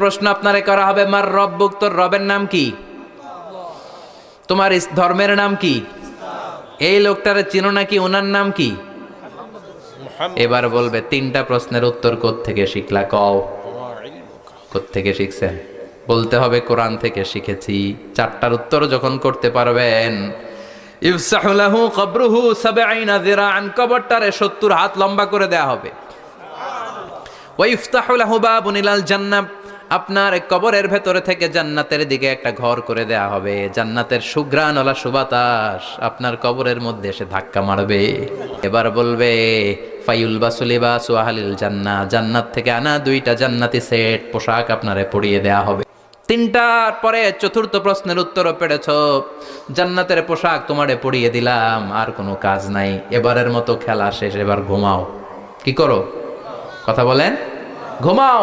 প্রশ্ন আপনারে করা হবে, মার রব্বুক, তোর রবের নাম কি? তোমার ধর্মের নাম কি? এই লোকটারে চিনো নাকি? ওনার নাম কি? এবার বলবে তিনটা প্রশ্নের উত্তর কোত্থেকে শিখলা কও। কোত্থেকে শিখছেন? বলতে হবে কোরআন থেকে শিখেছি। চারটার উত্তর যখন করতে পারবেন, ইফসাহু লাহু কবরুহু ৭০ যিরাআন, কবরটারে ৭০ হাত লম্বা করে দেয়া হবে। ওয়া ইফতাহু লাহু বাবুন ইলাল জান্নাহ, আপনার কবরের ভেতরে থেকে জান্নাতের দিকে একটা ঘর করে দেয়া হবে। জান্নাতের সুঘ্রাণওয়ালা সুবাতাস আপনার কবরের মধ্যে এসে ধাক্কা মারবে। এবার বলবে ফায়ুলবাসু লিবাসু আহলিল জান্নাহ, জান্নাত থেকে আনা 2টা জান্নাতি সেট পোশাক আপনারে পরিয়ে দেয়া হবে। 3টার পরে চতুর্থ প্রশ্নের উত্তরও পেরেছ, জান্নাতের পোশাক তোমারে পরিয়ে দিলাম, আর কোনো কাজ নাই, এবারের মতো খেলা শেষ, এবার ঘুমাও। কি করো? কথা বলেন, ঘুমাও।